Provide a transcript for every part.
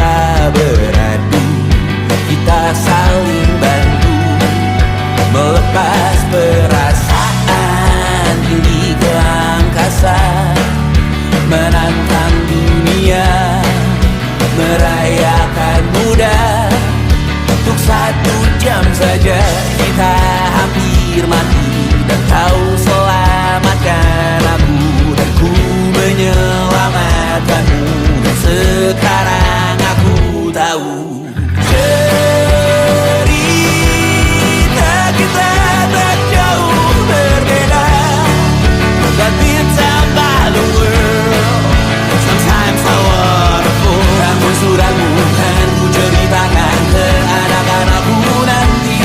kita beradu, kita saling bantu, melepas perasaan tinggi ke angkasa, menantang dunia, merayakan muda. Untuk 1 jam saja kita hampir mati, dan kau selamatkan aku, dan ku menyelamatkanmu. Dan sekarang aku tahu cerita kita tak jauh berbeda, but it's about the world. Sometimes I wanna fall. Namun suratmu kan ku ceritakan ke anak-anakku nanti,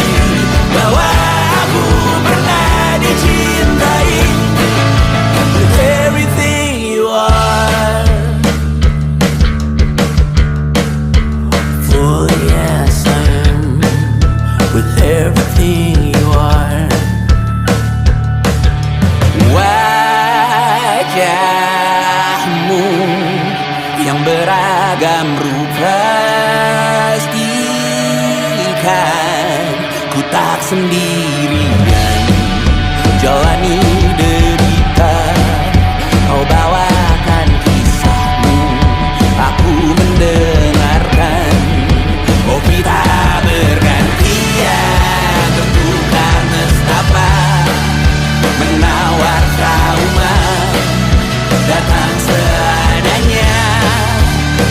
bahwa aku pernah dicintai with everything you are. For yes I am with everything you are. Wajahmu yang beragam rupa pastikan ku tak sendirian jalani derita. Kau bawakan kisahmu, aku mendengarkan. Oh kita bergantian bertukar nestapa, menawar trauma datang seadanya.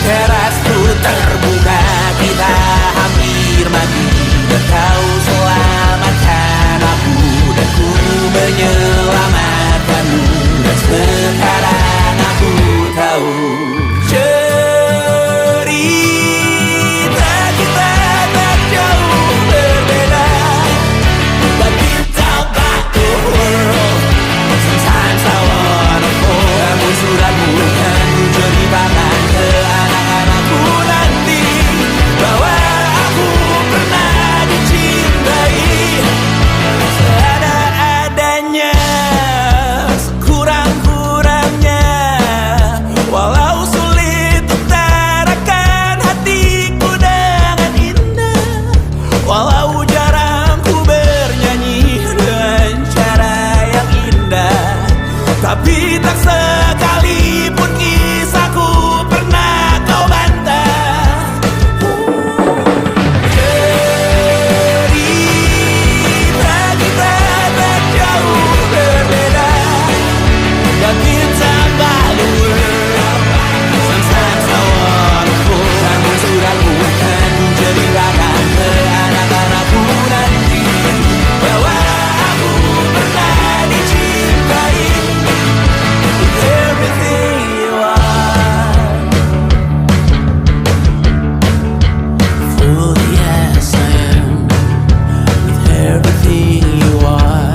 Terasku terbuka, kita hampir mati, dan kau selamatkan aku, dan ku menyelamatkanmu. Dan sekarang aku tahu cerita kita tak jauh berbeda, but it's about the world. Sometimes I wanna fall. Namun suratmu kan ku ceritakan ke anak-anakku nanti, bahwa aku pernah dicintai seadanya, sekurang-kurangnya. Walau sulit utarakan hatiku dengan indah, walau jarang ku bernyanyi dengan cara yang indah, tapi tak sekalipun kisahku pernah kau bantah. Cerita kita tak jauh berbeda, but it's about the world. Sometimes I wanna fall. Namun suratmu kan ku ceritakan ke anak-anakku nanti, bahwa aku pernah dicintai with everything you are. For yes I am with everything you are.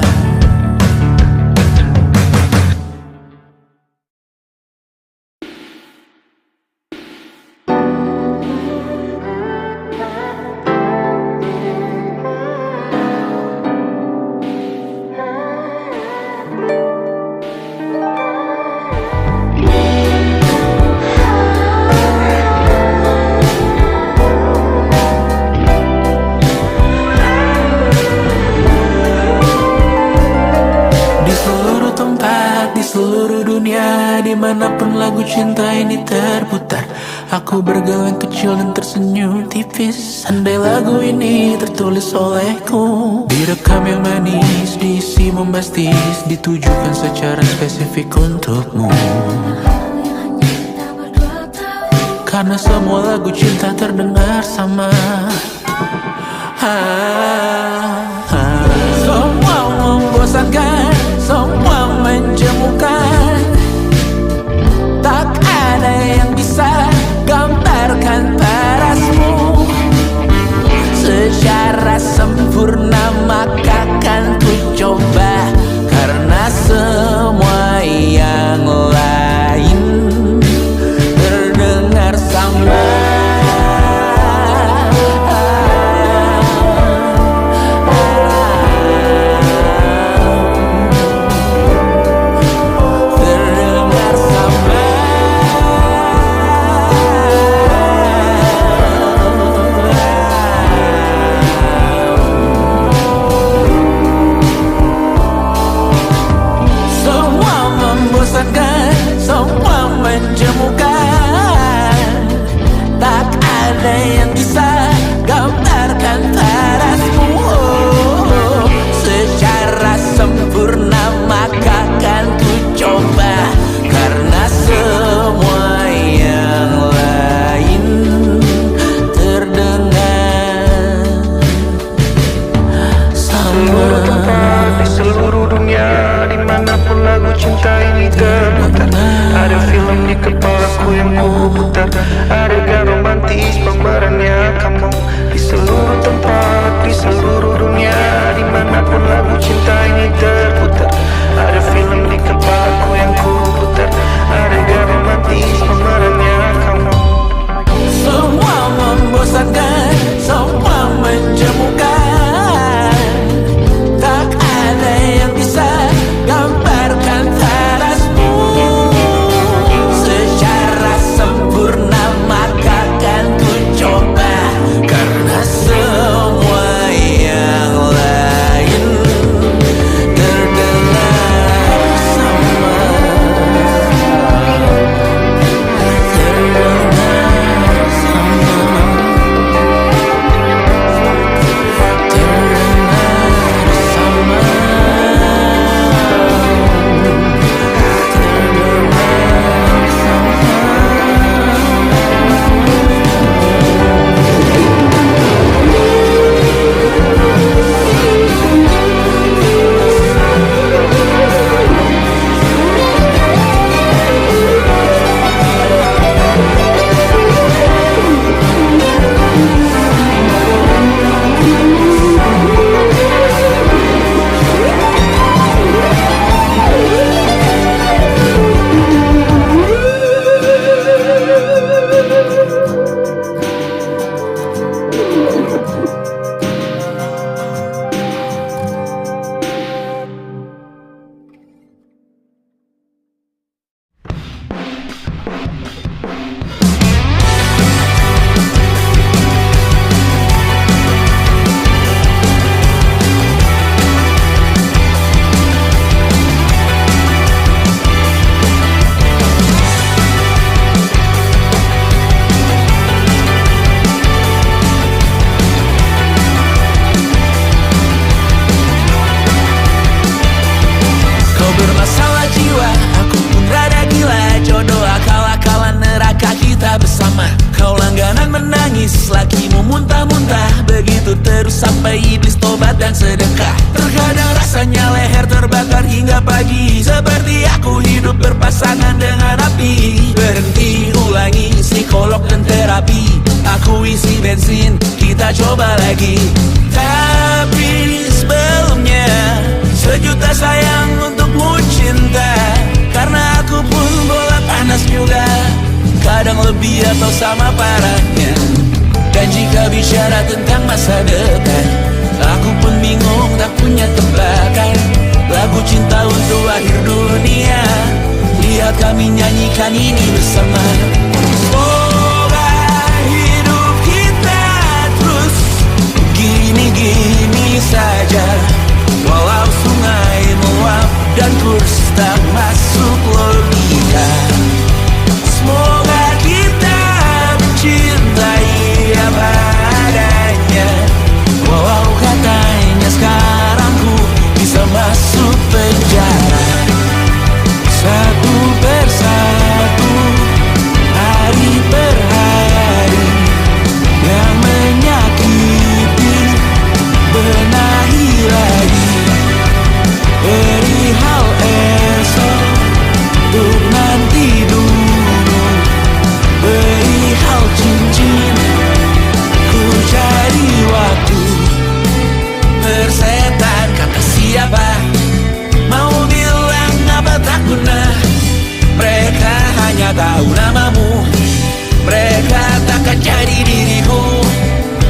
Di seluruh tempat, di seluruh dunia, dimanapun lagu cinta ini terputar, aku bergalang kecil dan tersenyum tipis. Andai lagu ini tertulis olehku, direkam yang manis, diisi bombastis, ditujukan secara spesifik untukmu. Karena semua lagu cinta terdengar sama. Semua membosankan, semua menjemukan, tak ada yang bisa gambarkan parasmu secara sempurna. Maka kan ku coba, karena semua yang lain terdengar sama. muntah-muntah begitu terus sampai iblis tobat dan sedekah. Terkadang rasanya leher terbakar hingga pagi, seperti aku hidup berpasangan dengan api. Berhenti, ulangi psikolog dan terapi. Aku isi bensin, kita coba lagi. Tapi sebelumnya sejuta sayang untukmu cinta, karena aku pun bola panas juga, kadang lebih atau sama parahnya. Dan jika bicara tentang masa depan, aku pun bingung tak punya tebakan. Lagu cinta untuk akhir dunia, lihat kami nyanyikan ini bersama. Semoga hidup kita terus gini-gini saja, walau sungai meluap dan kurs tak masuk logika. Semoga kita mencintai apa adanya, walau katanya sekarang ku bisa masuk penjara. Satu persatu, hari per hari yang menyakiti, benahi lagi, perihal esok untuk nanti dulu, perihal cincin ku cari waktu. Persetan kata siapa, mau bilang apa tak guna. Mereka hanya tahu namamu, mereka takkan jadi diriku.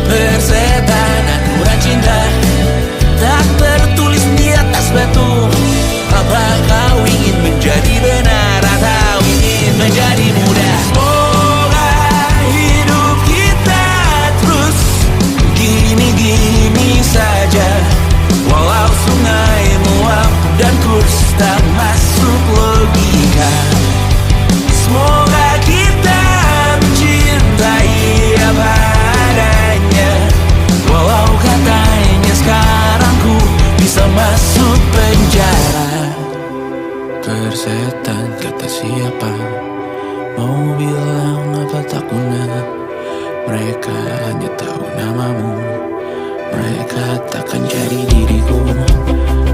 Persetan aturan cinta tak tertulis di atas batu. Apa kau ingin menjadi benar atau ingin menjadi muda? Semoga hidup kita terus gini-gini saja, walau sungai meluap dan kurs tak masuk logika. Semoga kita mencintai apa adanya, walau katanya sekarang ku bisa masuk penjara. Persetan kata siapa, mau bilang apa tak guna. Mereka hanya tahu namamu, mereka takkan jadi diriku.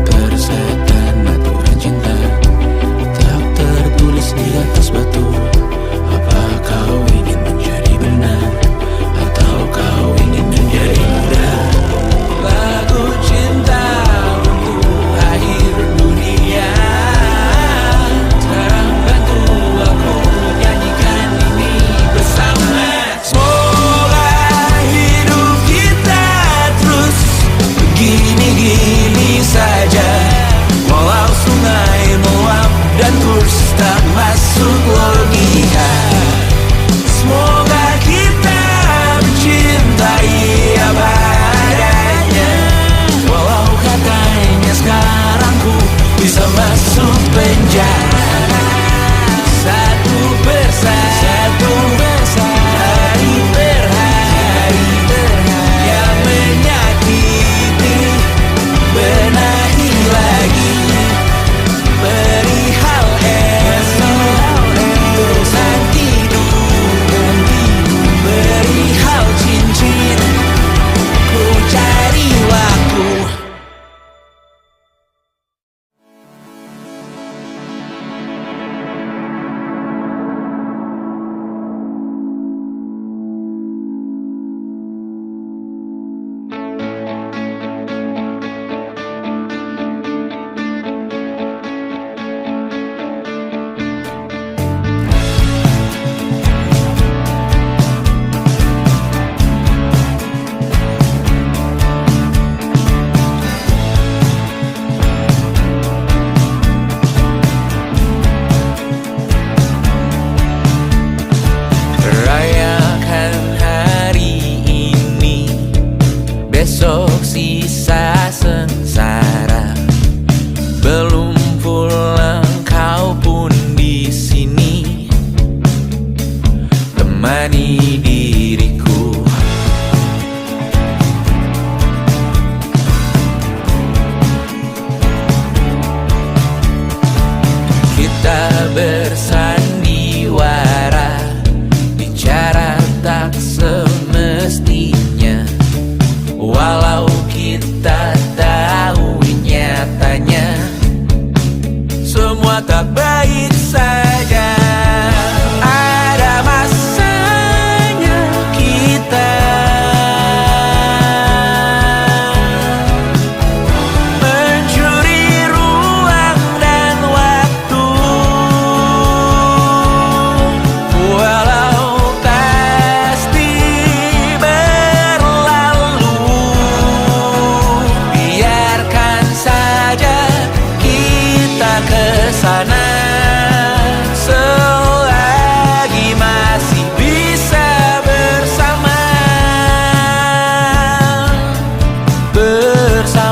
Persetan aturan cinta tak tertulis di atas batu. Apa kau ingin menjadi benar atau kau ingin menjadi muda? Lagu cinta untuk akhir dunia, sekarang bantu aku nyanyikan ini bersama. Semoga hidup kita terus begini-gini saja, walau sungai meluap dan kurs tak masuk logika. Semoga kita mencintai apa adanya, walau katanya sekarang ku bisa masuk penjara. Satu persatu, hari per hari yang menyakiti, benahi lagi, perihal esok untuk nanti dulu, perihal cincin ku cari waktu. Rayakan hari ini, besok sisa sengsara. Belum pulang kau pun di sini, temani diriku. Kita bersandiwara, bicara tak semestinya.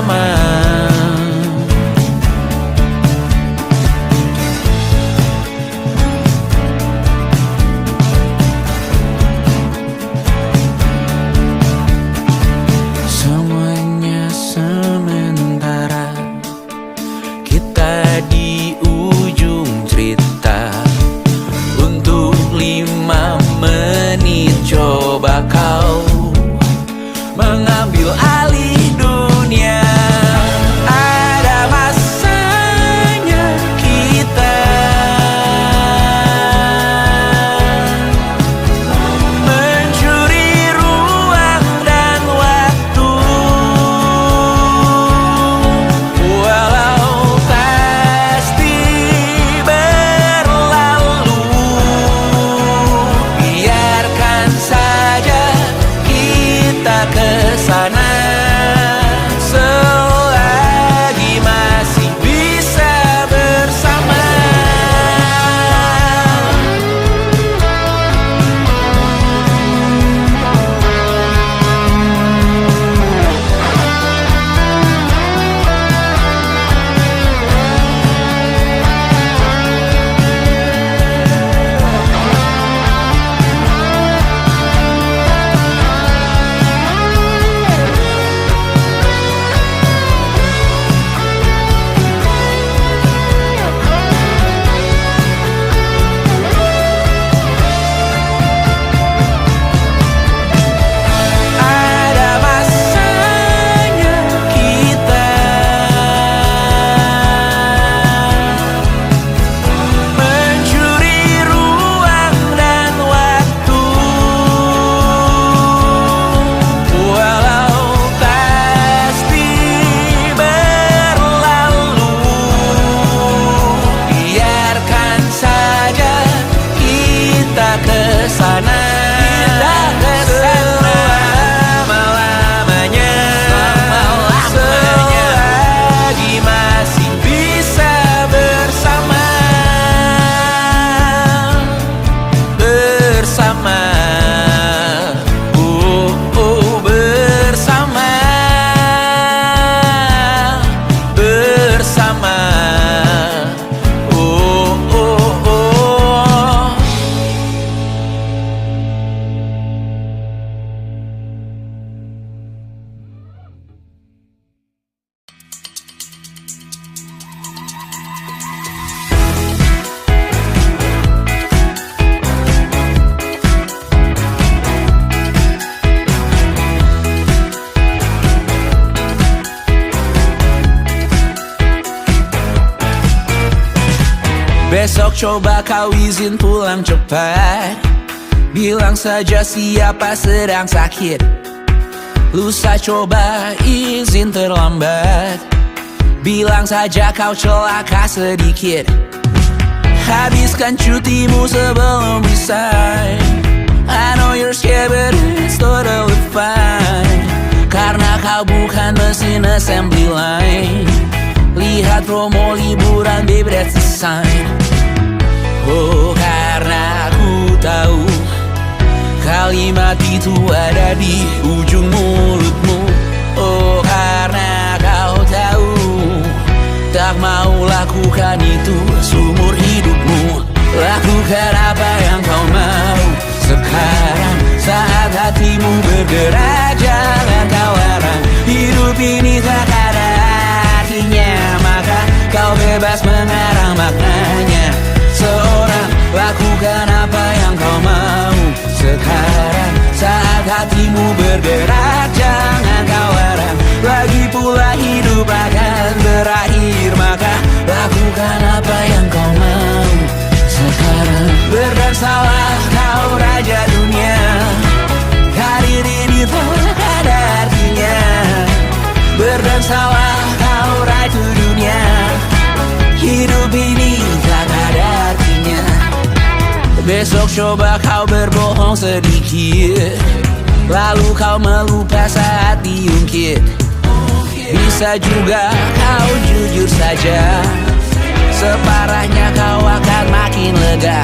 bersama. Semuanya sementara, kita di ujung cerita. Untuk 5 menit coba kau mengambil alih dunia. Ada masanya kita mencuri ruang dan waktu. Walau pasti berlalu, biarkan saja kita kesana. Selagi masih bisa bersama. Ada masanya kita mencuri ruang dan waktu. Walau pasti berlalu, biarkan saja kita kesana. Kita kesana selama-lamanya. Selagi masih bisa bersama. Bersama. Oh, oh, bersama. Bersama. Oh, oh, oh. Besok coba kau izin pulang cepat. Bilang saja siapa sedang sakit. Lusa coba izin terlambat. Bilang saja kau celaka sedikit. Habiskan cutimu sebelum resign. I know you're scared but it's totally fine. Karena kau bukan mesin assembly line. Lihat promo liburan, baby, that's a sign. Oh, karena aku tahu kalimat itu ada di ujung mulutmu. Oh, karena kau tahu tak mau lakukan itu seumur hidupmu. Lakukan apa yang kau mau sekarang, saat hatimu bergerak. Jangan kau larang, hidup ini tak ada artinya, maka kau bebas mengarang maknanya. Seorang, lakukan apa yang kau mau sekarang, saat hatimu bergerak. Jangan kau larang, lagi pula hidup akan berakhir, maka lakukan apa yang kau mau sekarang. Berdansalah kau raja dunia, karir ini tak ada artinya. Berdansalah kau ratu dunia, hidup ini tak ada artinya. Besok coba kau berbohong sedikit, lalu kau melupa saat diungkit. Bisa juga kau jujur saja, separahnya kau akan makin lega.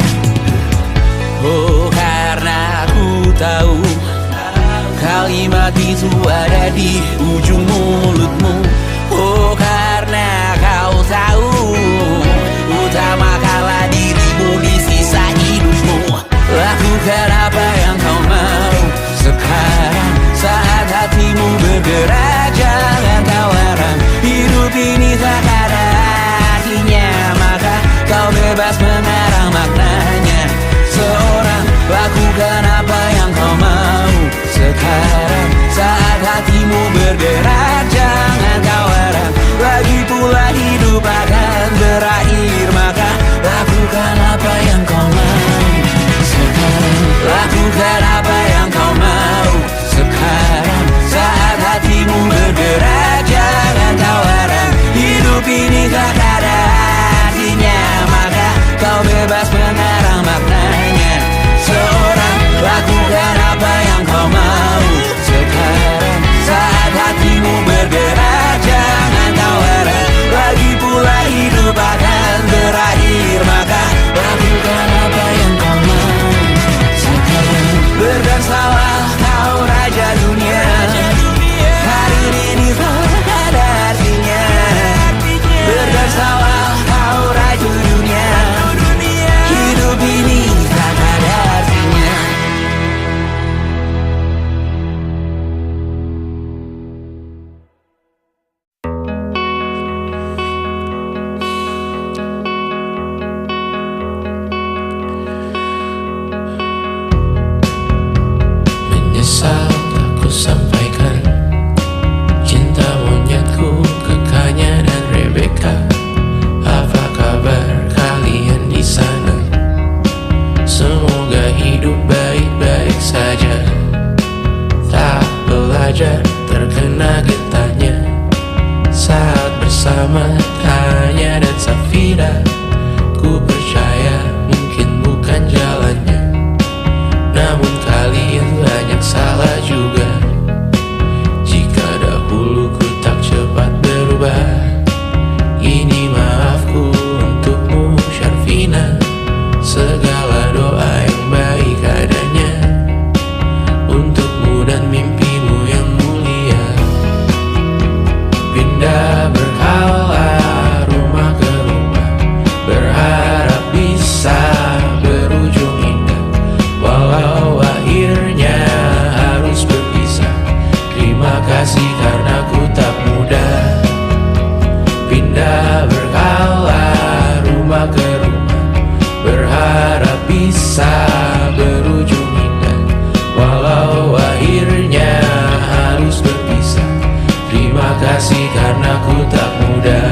Oh, karena aku tahu kalimat itu ada di ujung mulutmu. Oh karena kau tahu utamakanlah dirimu di sisa hidupmu. Lakukan apa yang kau mau sekarang saat hatimu bergerak. Jangan kau larang, hidup ini tak ada artinya, maka kau bebas mengarang maknanya. Seorang lakukan apa yang kau mau sekarang saat hatimu bergerak. Jangan kau larang, lagi pula hidup akan berakhir, maka lakukan apa yang kau mau sekarang. Lakukan apa yang kau mau sekarang saat hatimu bergerak. Jangan kau larang, hidup ini tak ada artinya, maka kau bebas mengarang maknanya. Seorang lakukan apa yang kau mau sekarang saat hatimu bergerak. Jangan kau larang, lagi pula hidup akan berakhir, maka lakukan apa yang kau mau sekarang. Berdansalah kau raja dunia, karir ini tak ada artinya. Berdansalah kau raja dunia, hidup ini tak ada artinya. Menyesal tak ku sampaikan cinta monyetku ke Kanya dan Rebecca. Apa kabar kalian di sana? Semoga hidup baik-baik saja. Tak belajar terkena getahnya saat bersama Tanya dan Safira. Ku percaya mungkin bukan jalannya, namun kalian banyak salah juga. Jika dahulu ku tak cepat berubah, ini maafku untukmu Syarfina. Segala doa yang baik adanya untukmu dan mimpimu yang mulia. Pindah berkala rumah ke rumah, berharap bisa berujung indah, walau akhirnya harus berpisah. Terima kasih karena ku tak mudah. Pindah berkala rumah ke rumah, berharap bisa berujung indah, walau akhirnya harus berpisah. Terima kasih karena ku tak mudah.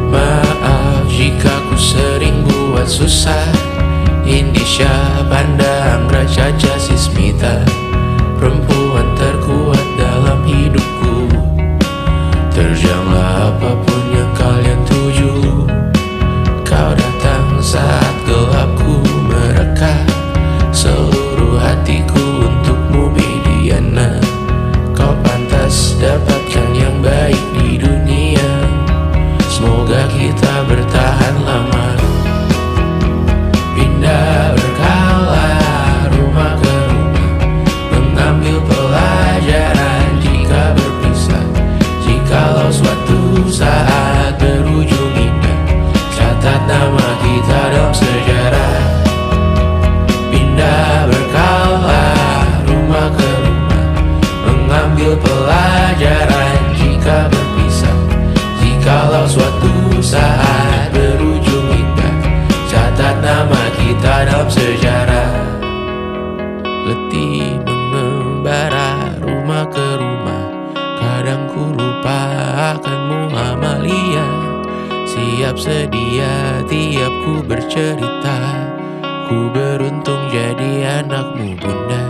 Maaf jika ku sering buat susah. Indisha, Panda, Anggra, Caca, Sismita, perempuan terkuat dalam hidupku. Terjanglah apapun yang kalian tuju. Kau datang saat gelapku mereka. Seluruh hatiku untukmu Mediana. Kau pantas dapatkan yang baik di dunia. Semoga kita bertahan lama. Pindah berkala rumah ke rumah, mengambil pelajaran jika berpisah. Jikalau suatu saat berujung indah, catat nama kita dalam sejarah. Pindah berkala rumah ke rumah, mengambil pelajaran jika berpisah. Jikalau suatu saat berujung indah, catat nama kita dalam sejarah. Letih mengembara rumah ke rumah, kadang ku lupa akanmu Amalia. Siap sedia tiap ku bercerita, ku beruntung jadi anakmu bunda.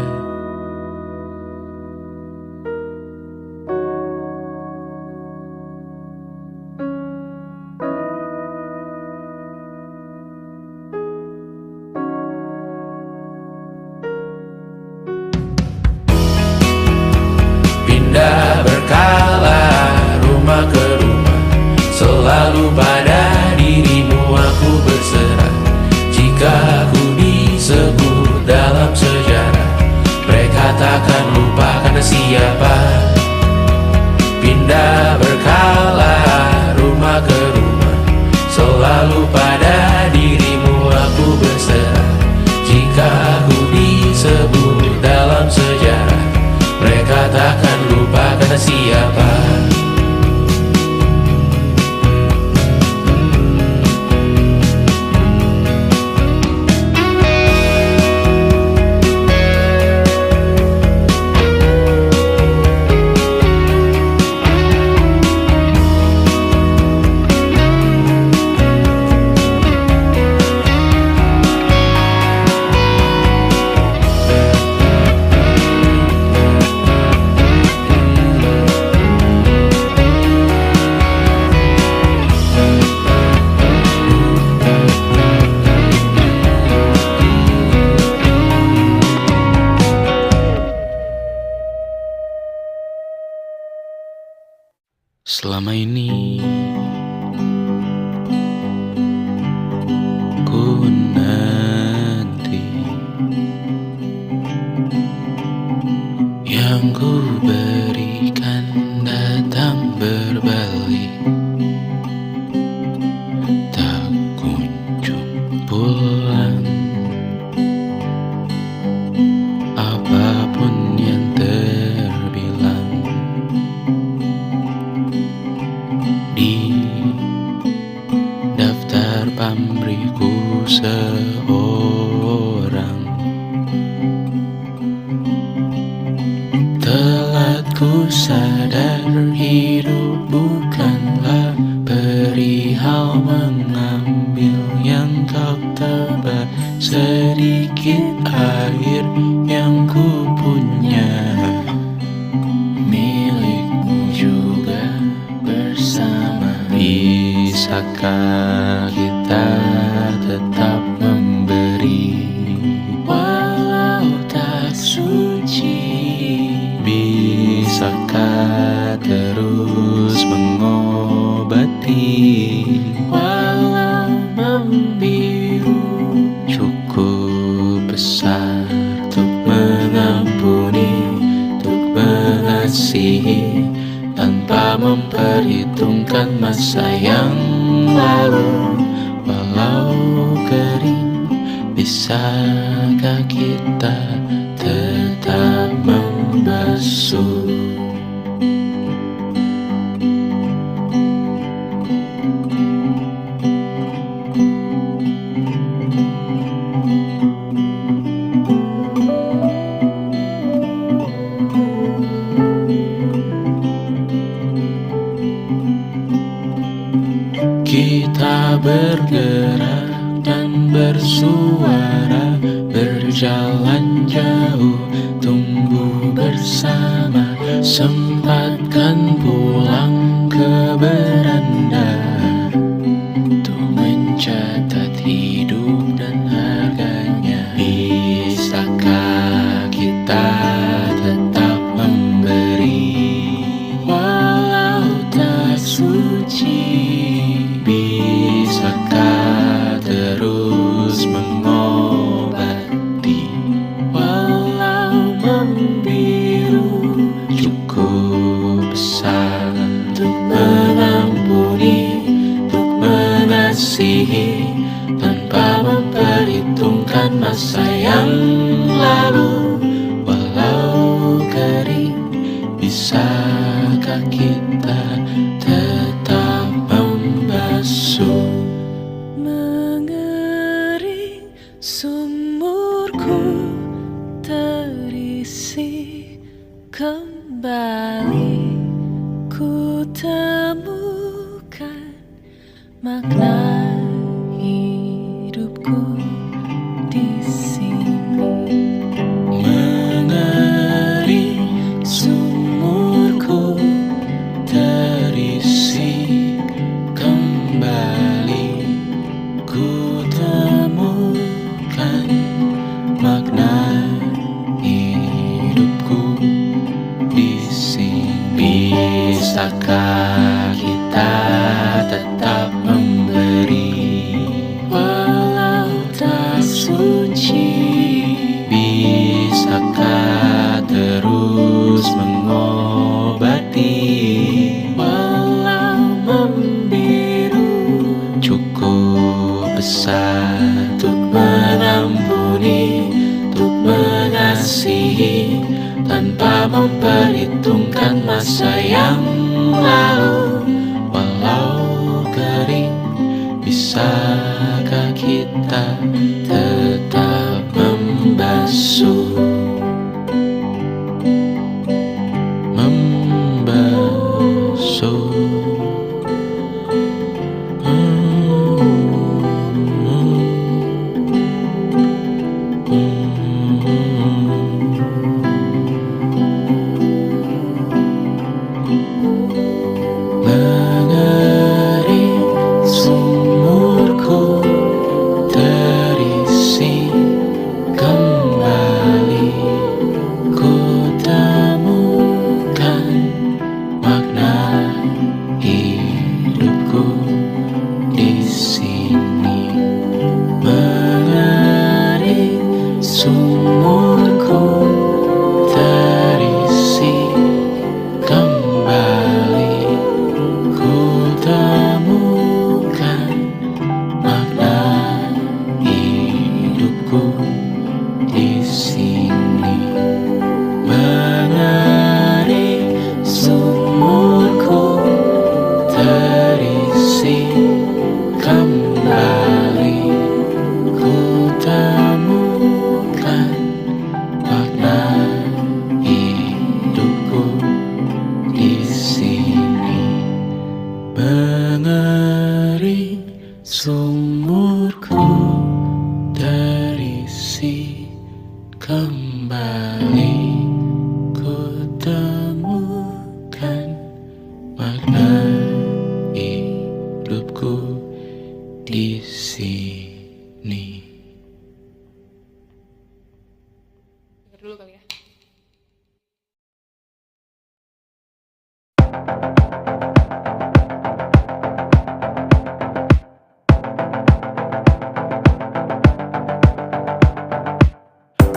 Pindah berkala rumah ke rumah, selalu pada dirimu aku berserah. Jika ku di siapa. Pindah berkala rumah ke rumah, selalu pada dirimu aku berserah. Jika aku disebut dalam sejarah, mereka takkan lupa kata siapa. Selama ini ku nanti yang ku berikan datang berbalik, tak kunjung pulang. Apapun yang terbilang di daftar pamrihku seorang, telah ku sadar hidup bukanlah perihal mengambil yang kau tebak. Sedikit air yang ku punya milikmu juga bersama. Bisakah kita tetap memberi walau tak suci? Bisakah terus mengobati walau membiru? Cukup besar untuk mengampuni, untuk mengasihi, tanpa memperhitungkan masa yang lalu. Walau kering, bisakah kita tetap membasuh? Kita bergerak dan bersuara, berjalan jauh, tumbuh bersama. Sempatkan pulang ke beranda untuk mencatat hidup dan harganya. Bisakah kita tetap memberi walau tak suci? Bisakah terus mengobati walau membiru? Cukup besar untuk mengampuni, untuk mengasihi, tanpa memperhitungkan masa yang lalu. Walau kering, bisakah kita tetap membasuh? Mengering sumurku terisi kembali, ku temukan makna hidupku di sini. Mengering sumurku terisi kembali, ku temukan makna hidupku di sini. Bisakah kita tetap memberi memperhitungkan masa yang lalu. Walau kering, bisakah kita tetap membasuh?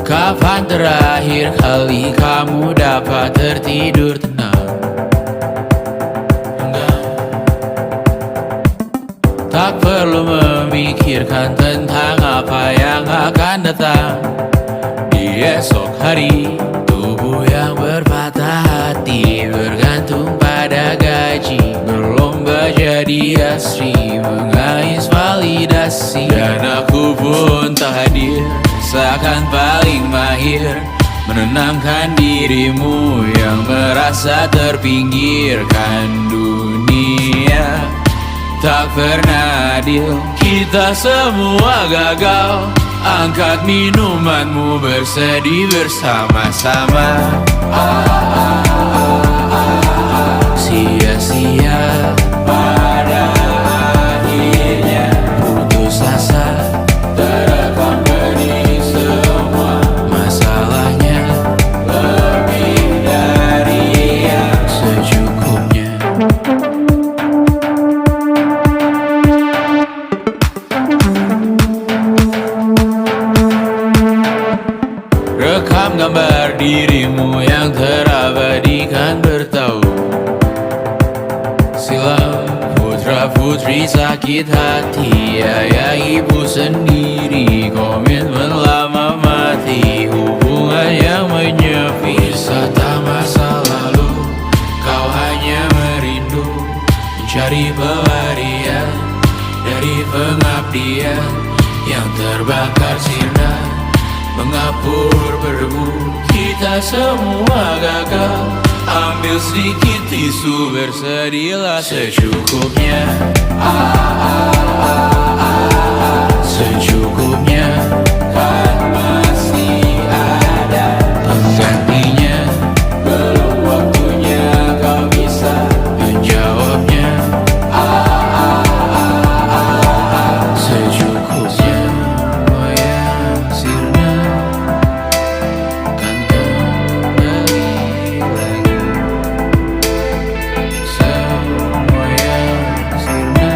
Kapan terakhir kali kamu dapat tertidur tenang? Tak perlu memikirkan tentang apa yang akan datang di esok hari. Tubuh yang berpatah hati bergantung pada gaji, berlomba jadi asri, mengais validasi. Dan aku pun tak hadir, seakan paling mahir menenangkan dirimu yang merasa terpinggirkan dunia. Tak pernah adil, kita semua gagal. Angkat minumanmu, bersedih bersama-sama. Sia-sia pada akhirnya putus asa, terekam benih semua. Masalahnya lebih dari yang secukupnya. Rekam gambar dirimu yang terabadikan bertahun silam. Putra-putri sakit hati, ayah ibu sendiri, komitmen lama mati, hubungan yang menyepi. Wisata masa lalu, kau hanya merindu, mencari pelarian dari pengabdian yang terbakar sirna, mengapur berdebu. Kita semua gagal. Ambil sedikit tisu, bersedihlah secukupnya. Secukupnya, kan masih ada penggantinya. Belum waktunya kau bisa menjawabnya. Secukupnya, oh ya sirna, kan kembali lagi. Semua yang sirna,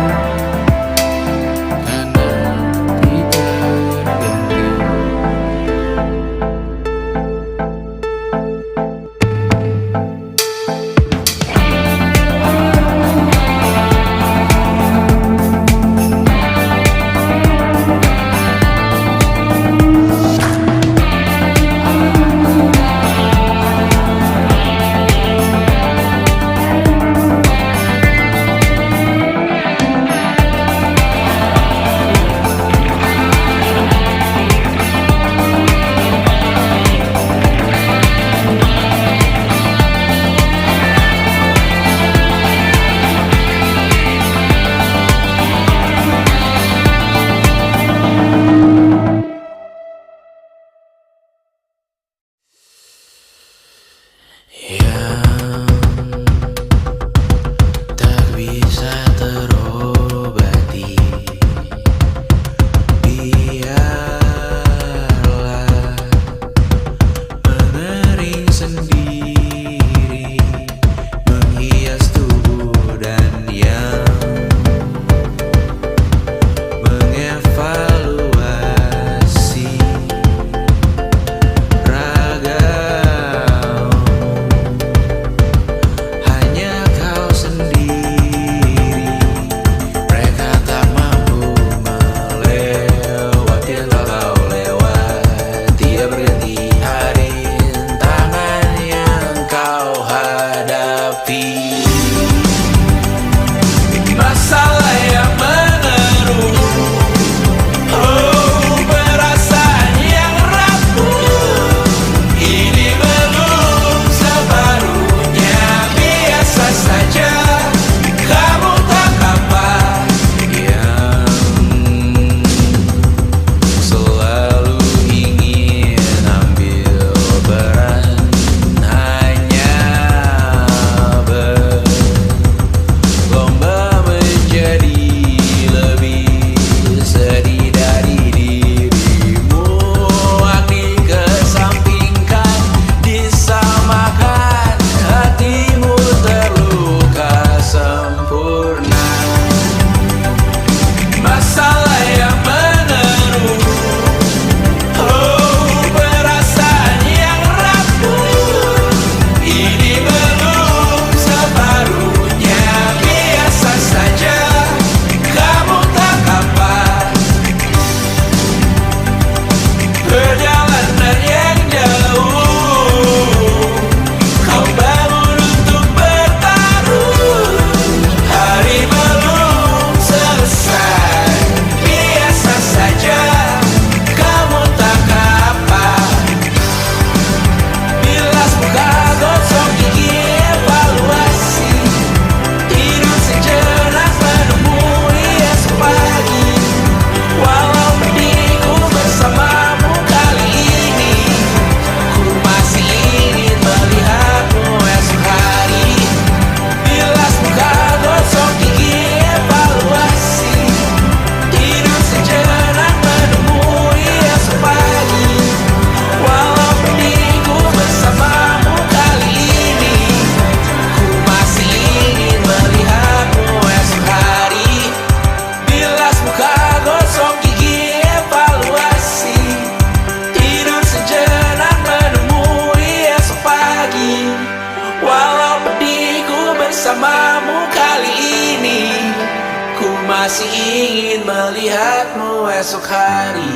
ingin melihatmu esok hari.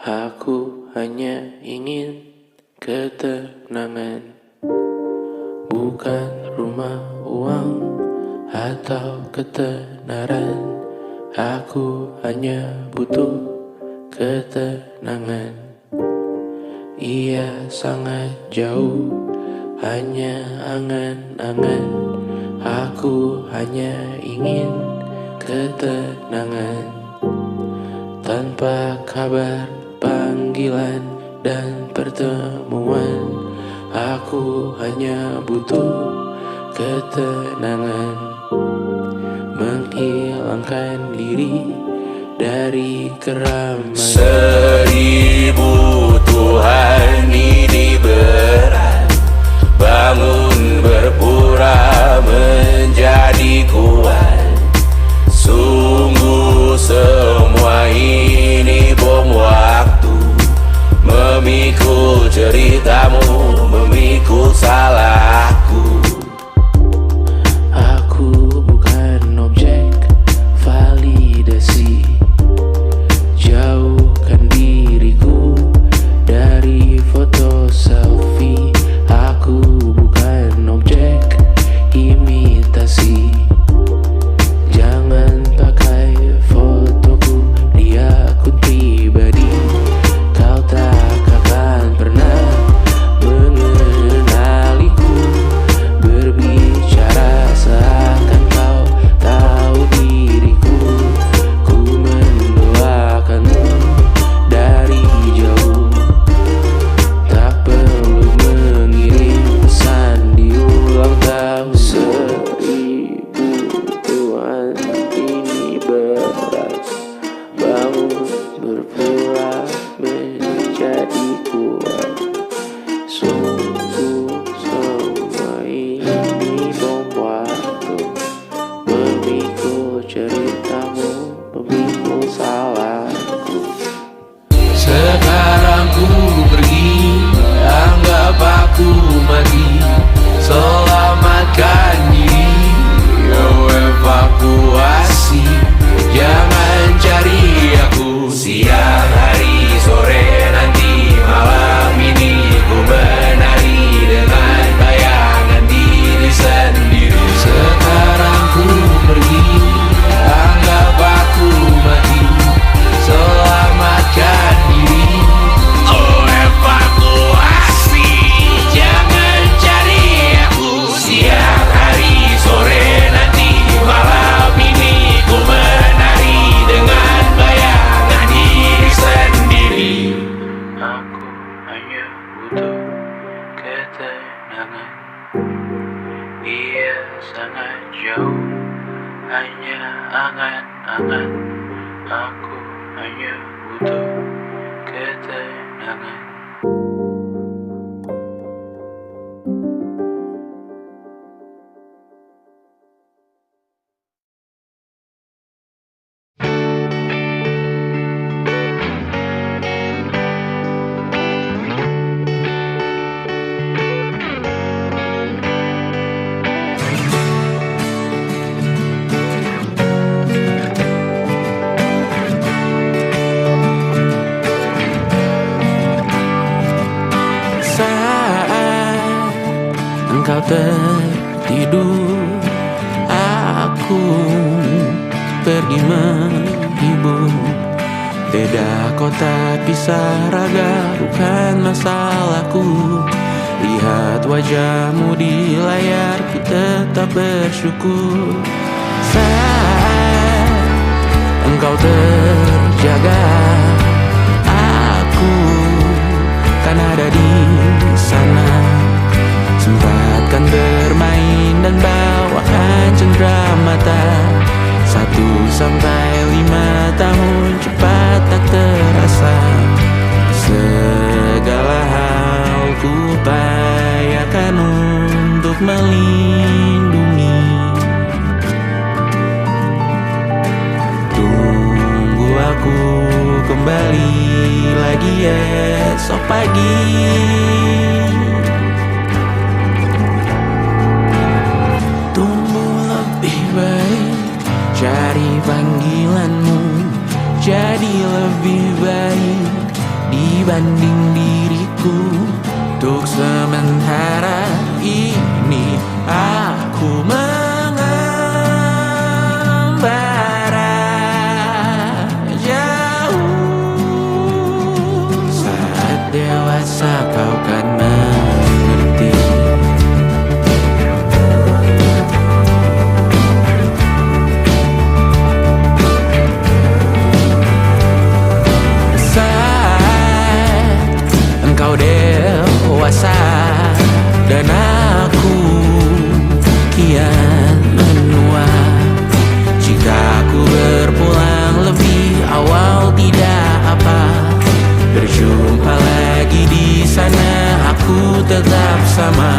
Aku hanya ingin ketenangan, bukan rumah, uang, atau ketenaran. Aku hanya butuh ketenangan. Ia sangat jauh, hanya angan-angan. Aku hanya ingin ketenangan, tanpa kabar, panggilan, dan pertemuan. Aku hanya butuh ketenangan, menghilangkan diri dari keramaian. 1000 Tuhan ini berat, bangun berpura menjadi kuat. Sungguh semua ini bom waktu, memikul ceritamu, memikul salahku. Aku bukan objek validasi, jauhkan diriku dari foto selfie. Aku bukan objek imitasi, jangan pakai fotoku di akun pribadi. Kau tak akan pernah mengenaliku, berbicara seakan kau tahu diriku. Ku mendoakanmu dari jauh, tak perlu mengirim pesan di ulang tahun. 1000 Tuhan ini berat, bangun berpura menjadi kuat. Sungguh semua ini bom waktu, memikul ceritamu, memikul salahku. Sekarang ku pergi, anggap aku mati. Selamatkan diri, evakuasi. Jangan cari aku siang, hari, sore, nanti, malam ini. Ku menari dengan bayangan diri sendiri. Sekarang ku pergi, anggap aku mati. Selamatkan diri, evakuasi. Jangan cari aku siang, hari, sore, nanti, malam ini. Ku menari dengan bayangan diri sendiri. Aku hanya butuh ketenangan. Ia sangat jauh, hanya angan-angan. Aku hanya butuh ketenangan. Saat engkau tertidur, aku pergi menghibur. Beda kota, pisah raga, bukan masalahku. Lihat wajahmu di layar, ku tetap bersyukur. Saat engkau terjaga, aku kan ada di sana. Sempatkan bermain dan bawakan cenderamata. 1-5 tahun cepat tak terasa. Segala hal ku upayakan untuk melindungi. Tunggu aku kembali lagi esok pagi. lebih baik dibanding diriku. Untuk sementara ini aku mengembara jauh. Saat dewasa kau kan mengerti. Engkau dewasa dan aku kian menua. Jika aku berpulang lebih awal tidak apa. Berjumpa lagi di sana, aku tetap sama.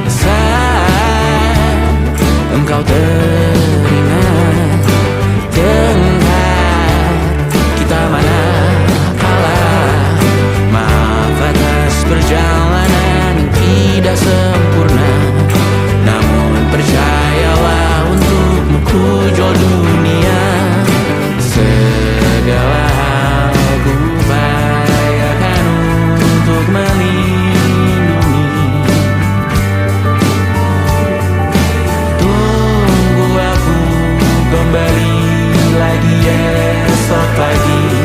Saat engkau teringat dengar kita mana perjalanan tidak sempurna, namun percayalah untukmu ku jual dunia. Segala hal ku bayarkan untuk melindungi. Tunggu aku kembali lagi esok pagi.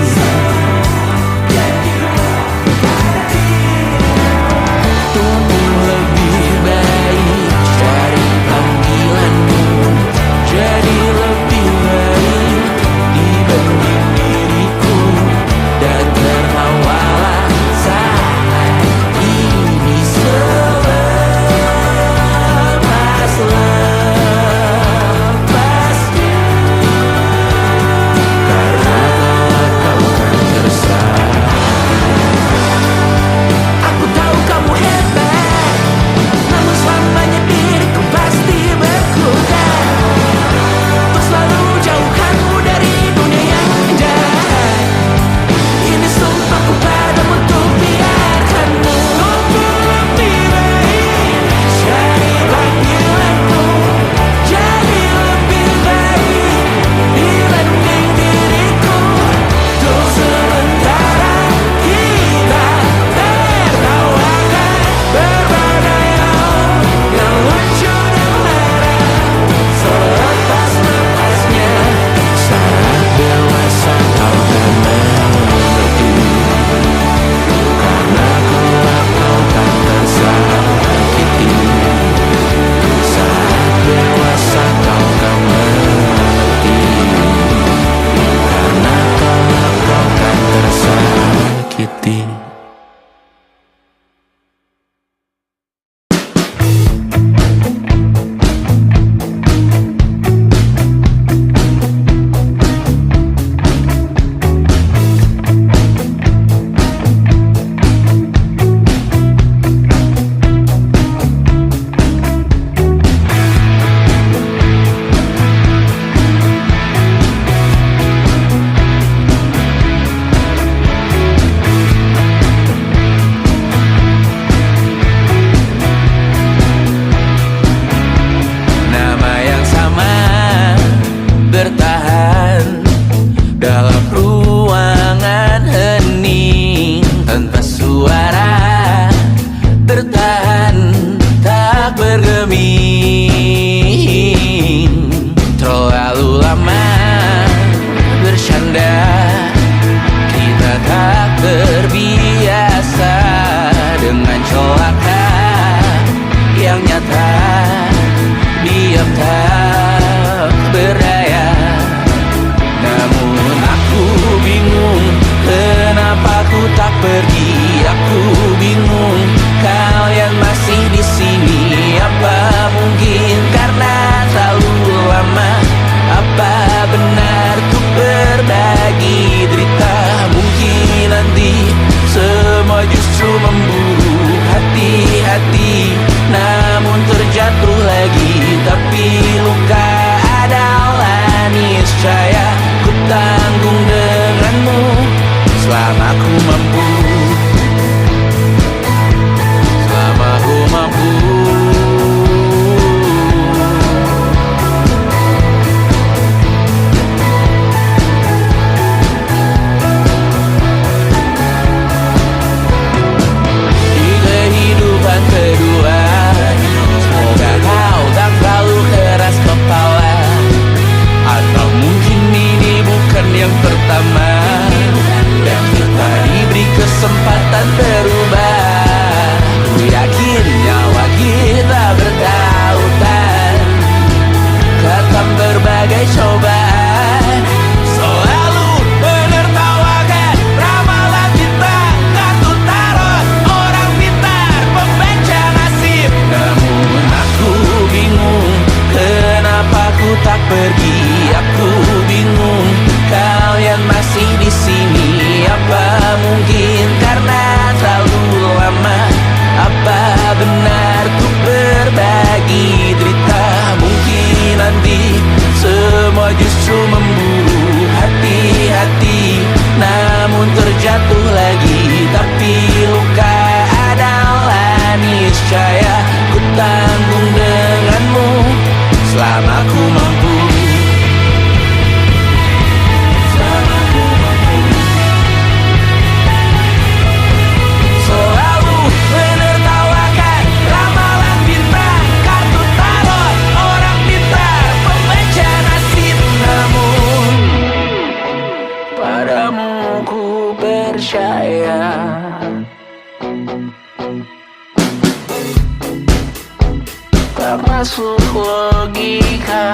masuk logika.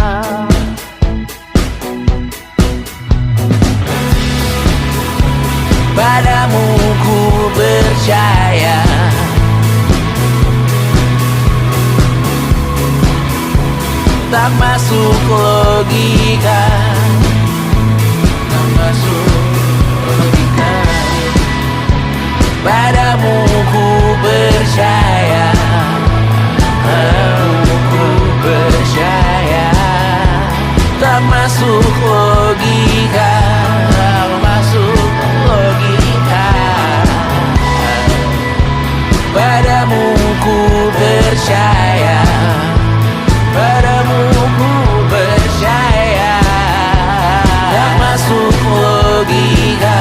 Padamu ku percaya, tak masuk logika, tak masuk logika. Padamu ku percaya, padamu ku percaya, tak masuk logika, tak masuk logika. Padamu ku percaya, padamu ku percaya, tak masuk logika,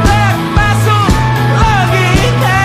tak masuk logika.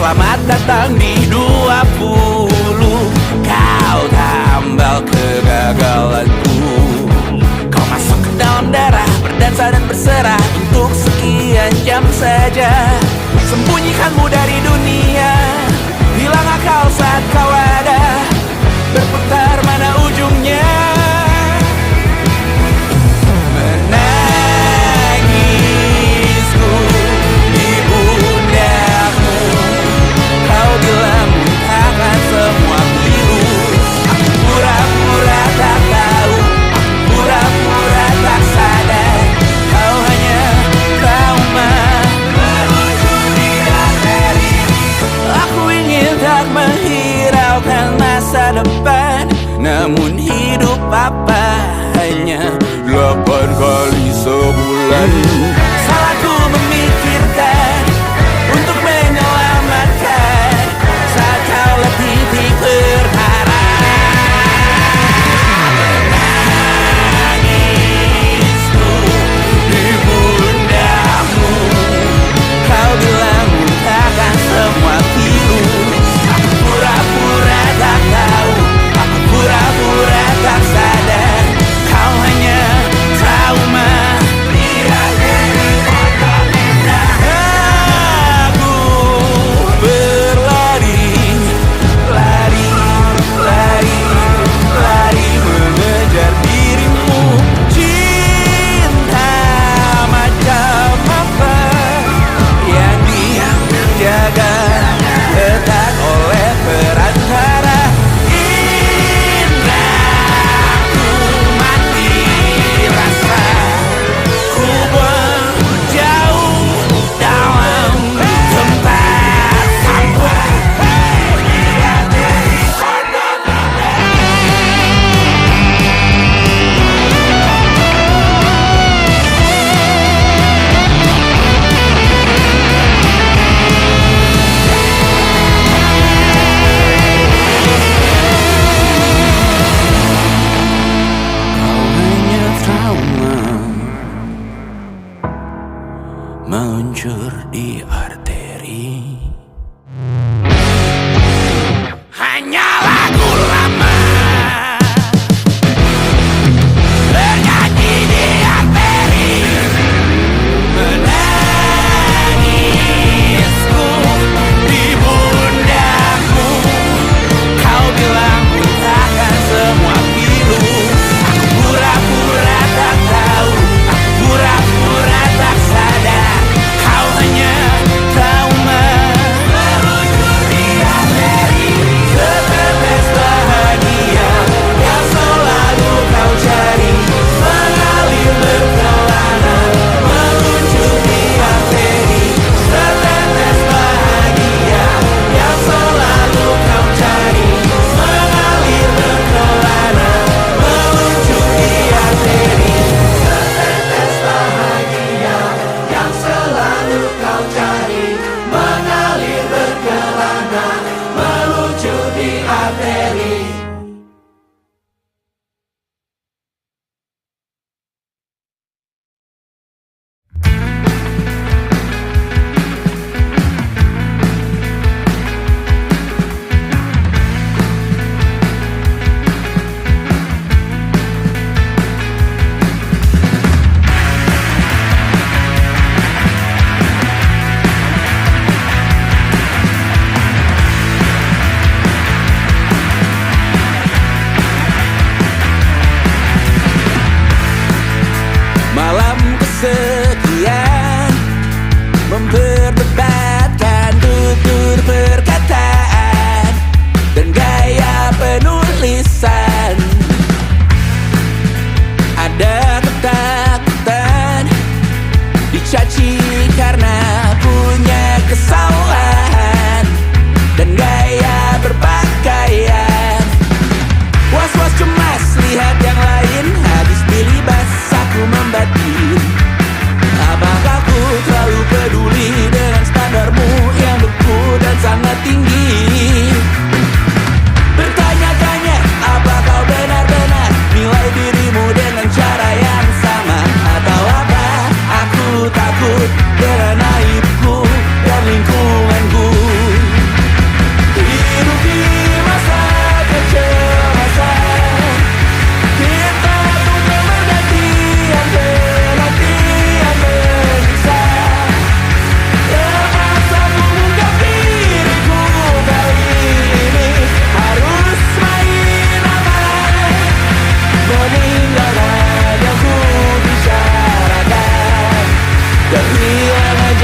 Selamat datang di 20. Kau tambal kegagalanku. Kau masuk ke dalam darah, berdansa dan berserah untuk sekian jam saja. Sembunyikanmu dari dunia, hilang akal saat kau ada. Berputar mana ujungnya. Menangisku di pundakmu. Kau bilang lupakan semua biru. Aku pura-pura tak tahu, aku pura-pura tak sadar. Kau hanya trauma menuju di arteri. Aku ingin tak menghiraukan masa depan, namun hidup apa hanya 8 kali sebulan. Salahku memikirkan untuk menyelamatkan saat kau letih titik berharap. Menangisku di pundakmu. Kau bilang lupakan semua pilu. Aku pura-pura tak tahu, aku pura-pura tak sadar. Kau hanya trauma. Aku berlari, lari, lari, lari mengejar dirimu. Cinta macam apa yang dijaga ketat oleh perantara. Indraku mati rasa, ku buang jauh dalam tempat sampah. Kau hanya trauma meluncur di arteri. Hanya lagu lama bernyanyi di arteri. Menangisku di pundakmu. Kau bilang lupakan semua pilu. Aku pura-pura tak tahu, aku pura-pura tak sadar. Kau hanya trauma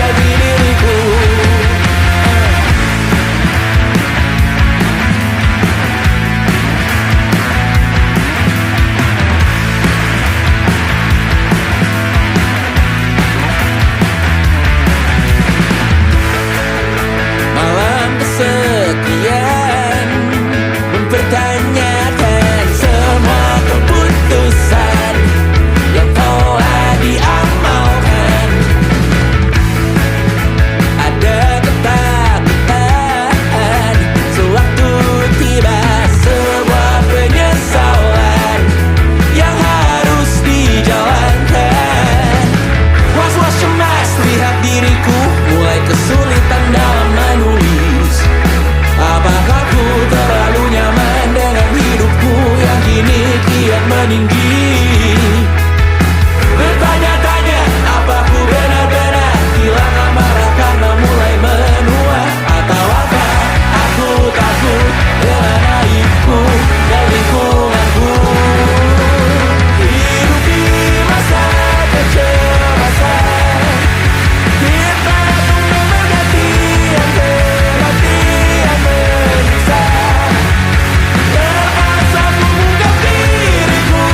jati diriku. Malam kesekian mempertanyakan semua keputusan yang telah diamalkan. Ada ketakutan sewaktu tiba sebuah penyesalan yang harus dijalankan. Was-was cemas lihat diriku mulai kesulitan dalam menulis. Apakah ku terlalu nyaman dengan hidupku yang kini kian meninggi? Bertanya-tanya, apa ku benar-benar hilang amarah karena mulai menua? Ataukah aku takut dengan aibku dan lingkunganku? Hidup di masa kecemasan, kita tumbuh berganti yang berhati yang menyiksa. Terpaksa ku buka diriku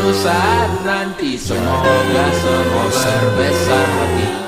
suatu saat nanti. Semoga semua berbesar hati.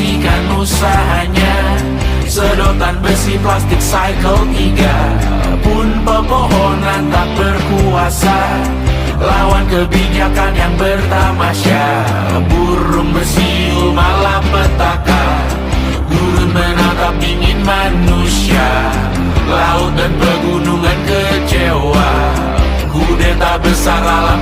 besi plastik cycle 3 pun pepohonan tak berkuasa lawan kebijakan yang bertamasya. Burung bersiul malapetaka, gurun menatap dingin manusia. Laut dan pegunungan kecewa, kudeta besar alam